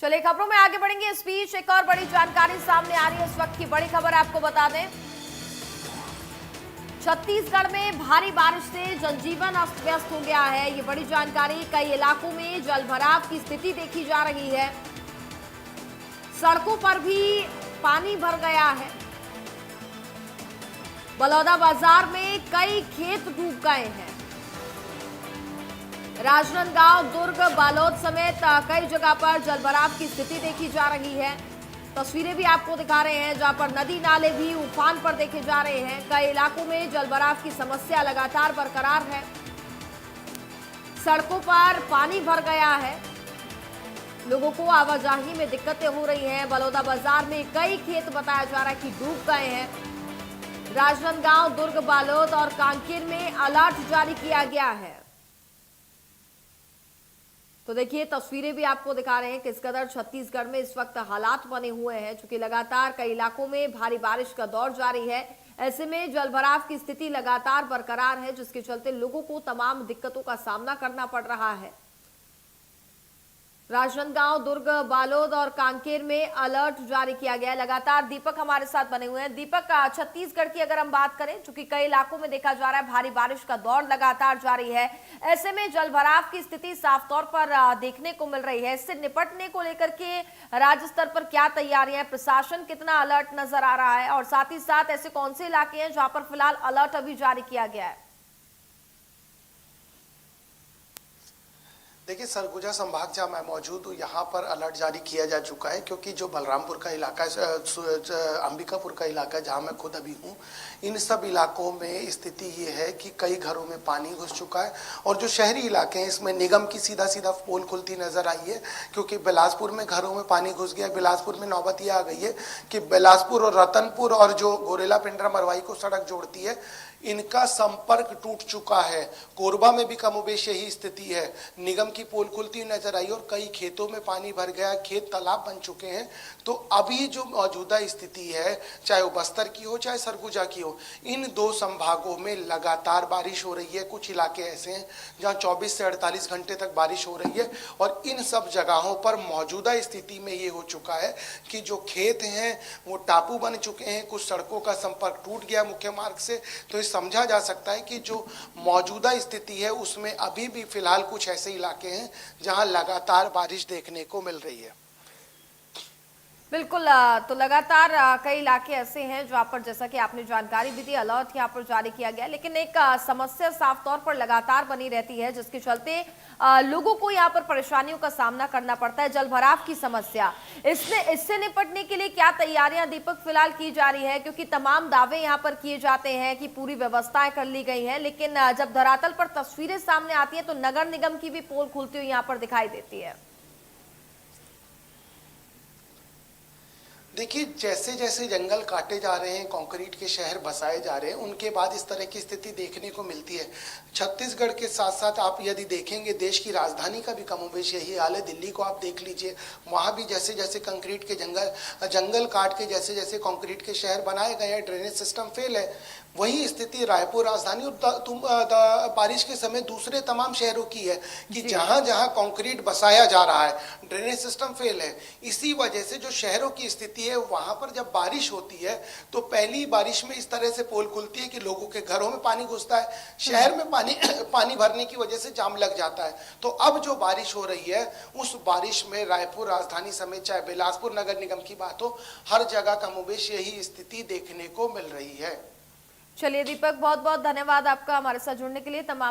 चलिए खबरों में आगे बढ़ेंगे। इस बीच एक और बड़ी जानकारी सामने आ रही है। इस वक्त की बड़ी खबर आपको बता दें, छत्तीसगढ़ में भारी बारिश से जनजीवन अस्त व्यस्त हो गया है। ये बड़ी जानकारी, कई इलाकों में जलभराव की स्थिति देखी जा रही है। सड़कों पर भी पानी भर गया है। बलौदाबाजार में कई खेत डूब गए हैं। राजनांदगांव, दुर्ग, बालोद समेत कई जगह पर जलभराव की स्थिति देखी जा रही है। तस्वीरें भी आपको दिखा रहे हैं जहां पर नदी नाले भी उफान पर देखे जा रहे हैं। कई इलाकों में जलभराव की समस्या लगातार बरकरार है। सड़कों पर पानी भर गया है। लोगों को आवाजाही में दिक्कतें हो रही हैं। बलौदाबाजार में कई खेत बताया जा रहा है कि डूब गए हैं। राजनांदगांव, दुर्ग, बालोद और कांकेर में अलर्ट जारी किया गया है। तो देखिए, तस्वीरें भी आपको दिखा रहे हैं किस कदर छत्तीसगढ़ में इस वक्त हालात बने हुए हैं, क्योंकि लगातार कई इलाकों में भारी बारिश का दौर जारी है। ऐसे में जलभराव की स्थिति लगातार बरकरार है, जिसके चलते लोगों को तमाम दिक्कतों का सामना करना पड़ रहा है। राजनांदगांव, दुर्ग, बालोद और कांकेर में अलर्ट जारी किया गया है। लगातार दीपक हमारे साथ बने हुए हैं। दीपक, छत्तीसगढ़ की अगर हम बात करें, चूंकि कई इलाकों में देखा जा रहा है भारी बारिश का दौर लगातार जारी है, ऐसे में जलभराव की स्थिति साफ तौर पर देखने को मिल रही है। इससे निपटने को लेकर के राज्य स्तर पर क्या तैयारियां हैं, प्रशासन कितना अलर्ट नजर आ रहा है, और साथ ही साथ ऐसे कौन से इलाके हैं जहां पर फिलहाल अलर्ट अभी जारी किया गया है? देखिए, सरगुजा संभाग जहाँ मैं मौजूद हूँ, यहाँ पर अलर्ट जारी किया जा चुका है, क्योंकि जो बलरामपुर का इलाका है, अंबिकापुर का इलाका जहाँ मैं खुद अभी हूँ, इन सब इलाकों में स्थिति ये है कि कई घरों में पानी घुस चुका है। और जो शहरी इलाके हैं, इसमें निगम की सीधा सीधा पोल खुलती नजर आई है, क्योंकि बिलासपुर में घरों में पानी घुस गया। बिलासपुर में नौबत ये आ गई है कि बिलासपुर और रतनपुर और जो गोरेला पिंडरा मरवाई को सड़क जोड़ती है, इनका संपर्क टूट चुका है। कोरबा में भी कमोबेश यही स्थिति है। निगम की पोल खुलती नजर आई और कई खेतों में पानी भर गया, खेत तालाब बन चुके हैं। तो अभी जो मौजूदा स्थिति है, चाहे वो बस्तर की हो चाहे सरगुजा की हो, इन दो संभागों में लगातार बारिश हो रही है। कुछ इलाके ऐसे हैं जहां 24 से 48 घंटे तक बारिश हो रही है, और इन सब जगहों पर मौजूदा स्थिति में ये हो चुका है कि जो खेत हैं वो टापू बन चुके हैं। कुछ सड़कों का संपर्क टूट गया मुख्य मार्ग से। तो समझा जा सकता है कि जो मौजूदा स्थिति है उसमें अभी भी फिलहाल कुछ ऐसे इलाके हैं जहां लगातार बारिश देखने को मिल रही है। बिल्कुल, तो लगातार कई इलाके ऐसे हैं जहां पर, जैसा कि आपने जानकारी भी दी, अलर्ट यहां पर जारी किया गया, लेकिन एक समस्या साफ तौर पर लगातार बनी रहती है, जिसके चलते लोगों को यहां पर परेशानियों का सामना करना पड़ता है, जलभराव की समस्या। इससे निपटने के लिए क्या तैयारियां दीपक फिलहाल की जा रही है? क्योंकि तमाम दावे यहां पर किए जाते हैं कि पूरी व्यवस्थाएं कर ली गई हैं, लेकिन जब धरातल पर तस्वीरें सामने आती है तो नगर निगम की भी पोल खुलती हुई यहाँ पर दिखाई देती है। देखिए, जैसे जैसे जंगल काटे जा रहे हैं, कंक्रीट के शहर बसाए जा रहे हैं, उनके बाद इस तरह की स्थिति देखने को मिलती है। छत्तीसगढ़ के साथ साथ आप यदि देखेंगे, देश की राजधानी का भी कमोबेश यही हाल है। दिल्ली को आप देख लीजिए, वहाँ भी जैसे जैसे कंक्रीट के जंगल काट के जैसे जैसे कंक्रीट के शहर बनाए गए हैं, ड्रेनेज सिस्टम फेल है। वही स्थिति रायपुर राजधानी और बारिश के समय दूसरे तमाम शहरों की है कि जहां जहां कंक्रीट बसाया जा रहा है, ड्रेनेज सिस्टम फेल है। इसी वजह से जो शहरों की स्थिति है, वहां पर जब बारिश होती है तो पहली बारिश में इस तरह से पोल खुलती है कि लोगों के घरों में पानी घुसता है, शहर में पानी भरने की वजह से जाम लग जाता है। तो अब जो बारिश हो रही है, उस बारिश में रायपुर राजधानी समेत चाहे बिलासपुर नगर निगम की बात हो, हर जगह कमोबेश यही स्थिति देखने को मिल रही है। चलिए दीपक, बहुत बहुत धन्यवाद आपका हमारे साथ जुड़ने के लिए। तमाम